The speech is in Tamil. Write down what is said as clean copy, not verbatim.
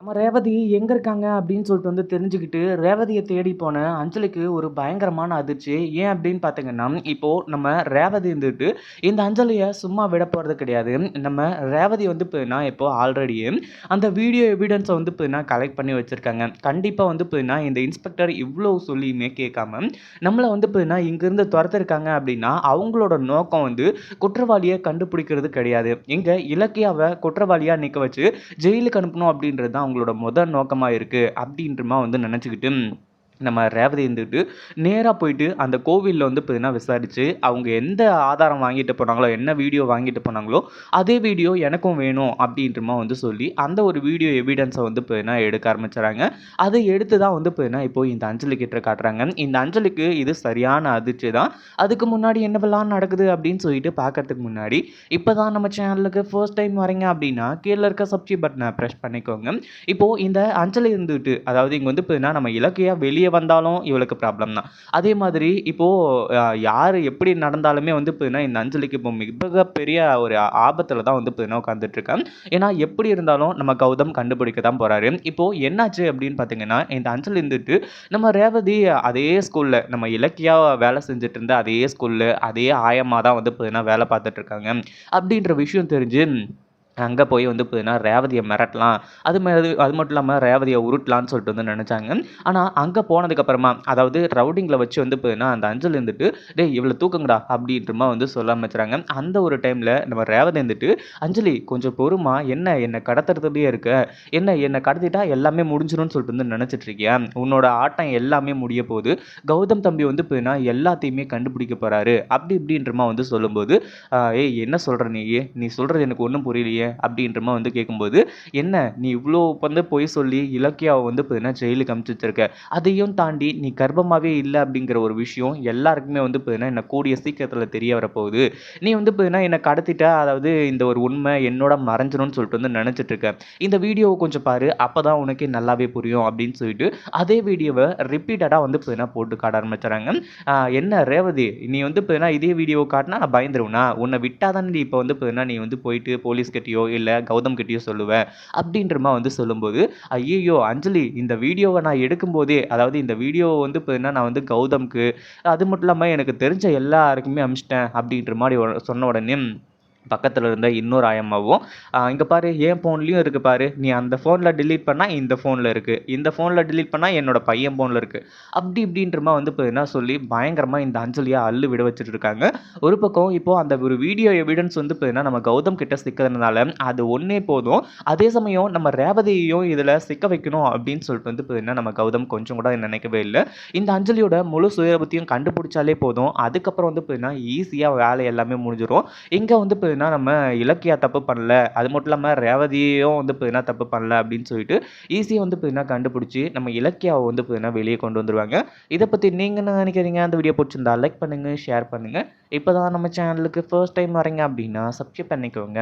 நம்ம ரேவதி எங்க இருக்காங்க அப்படின்னு சொல்லிட்டு தெரிஞ்சுக்கிட்டு, ரேவதிய தேடி போன அஞ்சலிக்கு ஒரு பயங்கரமான அதிர்ச்சி. ஏன் அப்படின்னு பார்த்தீங்கன்னா, இப்போ நம்ம ரேவதி இந்த அஞ்சலிய சும்மா விட போறது கிடையாது. நம்ம ரேவதி இப்போ ஆல்ரெடியே அந்த வீடியோ எவிடன்ஸ கலெக்ட் பண்ணி வச்சிருக்காங்க. கண்டிப்பா இந்த இன்ஸ்பெக்டர் இவ்ளோ சொல்லியுமே கேட்காம, நம்மள இங்கிருந்து தொரத்திருக்காங்க அப்படின்னா, அவங்களோட நோக்கம் குற்றவாளிய கண்டுபிடிக்கிறது கிடையாது. இங்க இலக்கியாவ குற்றவாளியா நிக்க வச்சு ஜெயிலுக்கு அனுப்பணும் அப்படின்றது தான் அவங்களோட முதல் நோக்கமா இருக்கு அப்படின்றமா நினைச்சுக்கிட்டு நம்ம ரேவதி நேரா போயிட்டு அந்த கோவில்ல விசாரிச்சு அவங்க எந்த ஆதாரம் வாங்கிட்டு போனாங்களோ, என்ன வீடியோ வாங்கிட்டு போனாங்களோ, அதே வீடியோ எனக்கும் வேணும் அப்படின்றமா சொல்லி அந்த ஒரு வீடியோ எவிடன்ஸ எடுக்க ஆரம்பிச்சுறாங்க. அதை எடுத்து தான் இப்போ இந்த அஞ்சலி கிட்ட காட்டுறாங்க. இந்த அஞ்சலிக்கு இது சரியான அதிர்ச்சி தான். அதுக்கு முன்னாடி என்னவெல்லாம் நடக்குது அப்படின்னு சொல்லிட்டு பார்க்கறதுக்கு முன்னாடி, இப்பதான் நம்ம சேனலுக்கு ஃபர்ஸ்ட் டைம் வரீங்க அப்படின்னா, கீழ இருக்க சப்ஸ்கிரைப் பட்டனை பிரஸ் பண்ணிக்கோங்க. இப்போ இந்த அஞ்சலி அதாவது இங்க நம்ம இலக்கியா வெளிய வந்தாலும் இவளுக்கு ப்ராப்ளம் தான். அதே மாதிரி இப்போ யாரு எப்படி நடந்தாலுமே இந்த அஞ்சலிக்கு இப்போ மிகப்பெரிய ஒரு ஆபத்துல தான் உட்கார்ந்துட்டு இருக்கா. ஏன்னா எப்படி இருந்தாலும் நம்ம கௌதம் கண்டுபிடிக்க தான் போறாரு. இப்போ என்னாச்சு அப்படின்னு பார்த்தீங்கன்னா, இந்த அஞ்சலி நம்ம ரேவதி அதே ஸ்கூல்ல நம்ம இலக்கியா வேலை செஞ்சுட்டு இருந்த அதே ஸ்கூல்ல அதே ஆயம்மா தான் வேலை பார்த்துட்டு இருக்காங்க. அப்படின்ற விஷயம் தெரிஞ்சு அங்க போய் ரேவதிய மிரட்டலாம். அது மட்டும் இல்லாம ரேவதிய உருட்டலான்னு சொல்லிட்டு நெனச்சாங்க. ஆனா அங்க போனதுக்கு அப்புறமா, அதாவது ரவுடிங்கள வச்சு அந்த அஞ்சலி "டேய் இவள தூக்குங்கடா" அப்படின்றமா சொல்ல ஆரம்பிச்சுறாங்க. அந்த ஒரு டைம்ல நம்ம ரேவதி "அஞ்சலி கொஞ்சம் பொறுமா, என்ன கடத்துறதுலயே இருக்க? என்ன கடத்திட்டா எல்லாமே முடிஞ்சிரும்னு சொல்லிட்டு நெனச்சிட்டு இருக்கியா? உன்னோட ஆட்டம் எல்லாமே முடிய போகுது. கௌதம் தம்பி எல்லாத்தையுமே கண்டுபிடிக்க போறாரு" அப்படி இப்படின்றமா சொல்லும்போது, "ஏய் என்ன சொல்ற நீயி? நீ சொல்றது எனக்கு ஒண்ணும் புரியலையே" அப்படின்றமா கேட்கும்போது, "என்ன நீ இவ்ளோ பொய் சொல்லி இலக்கியாவ ஜெயிலுக்கு அனுப்பிச்சு வச்சிருக்க. அதையும் தாண்டி நீ கர்ப்பமாவே இல்ல அப்படிங்கிற ஒரு விஷயம் எல்லாருக்குமே என்ன கூடிய சீக்கிரத்துல தெரிய வரப்போகுது. நீ என்ன கடத்திட்ட, அதாவது இந்த ஒரு உண்மை என்னோட மறைஞ்சிரும்னு சொல்லிட்டு நினைச்சிட்டு இருக்க. இந்த வீடியோவ கொஞ்சம் பாரு. அப்பதான் உனக்கே நல்லாவே புரியும்" அப்படின்னு சொல்லிட்டு அதே வீடியோவ ரிப்பீட்டடா போட்டு காட்ட ஆரம்பிச்சுறாங்க. "என்ன ரேவதி, நீ இதே வீடியோ காட்டினா நான் பயந்துருவேனா? உன்னை விட்டா தானே இப்ப நீ போயிட்டு போலீஸ் கிட்டயோ இல்ல கௌதம் கிட்டயோ சொல்லுவ" அப்படின்றமா சொல்லும்போது, ஐயையோ அஞ்சலி, இந்த வீடியோவ நான் எடுக்கும்போதே, அதாவது இந்த வீடியோவ நான் கௌதம்க்கு, அது மட்டும் இல்லாம எனக்கு தெரிஞ்ச எல்லாருக்குமே அனுப்பிச்சிட்டேன் அப்படின்ற மாரி சொன்ன உடனே பக்கத்துல இருந்த இன்னொரு ஆயம்மாவும், இங்க பாரு என் ஃபோன்லயும் இருக்கு பாரு. நீ அந்த ஃபோன்ல டெலீட் பண்ணா இந்த ஃபோன்ல இருக்கு. இந்த ஃபோன்ல டெலீட் பண்ணா என்னோட பையன் ஃபோன்ல இருக்கு." அப்படி இப்படின்றமா சொல்லி பயங்கரமா இந்த அஞ்சலிய அள்ளு விட வச்சுட்டு இருக்காங்க. ஒரு பக்கம் இப்போ அந்த ஒரு வீடியோ எவிடன்ஸ் நம்ம கௌதம் கிட்ட சிக்கிறதுனால அது ஒண்ணே போதும். அதே சமயம் நம்ம ரேவதியையும் இதுல சிக்க வைக்கணும் அப்படின்னு சொல்லிட்டு நம்ம கௌதம் கொஞ்சம் கூட நினைக்கவே இல்ல. இந்த அஞ்சலியோட முழு சுயரூபத்தையும் கண்டுபிடிச்சாலே போதும். அதுக்கப்புறம் ஈஸியா வேலை எல்லாமே முடிஞ்சிரும். இங்க நம்ம இலக்கியா தப்பு பண்ணல. அது மட்டும் இல்லாம ரேவதியும் தப்பு பண்ணல அப்படின்னு சொல்லிட்டு ஈஸியா கண்டுபிடிச்சு நம்ம இலக்கியாவ வெளிய கொண்டு வந்துருவாங்க. இத பத்தி நீங்க என்ன நினைக்கிறீங்க? அந்த வீடியோ புடிச்சிருந்தா லைக் பண்ணுங்க, ஷேர் பண்ணுங்க. இப்பதான் நம்ம சேனலுக்கு ஃபர்ஸ்ட் டைம் வரீங்க அப்படின்னா சப்ஸ்கிரைப் பண்ணிக்கோங்க.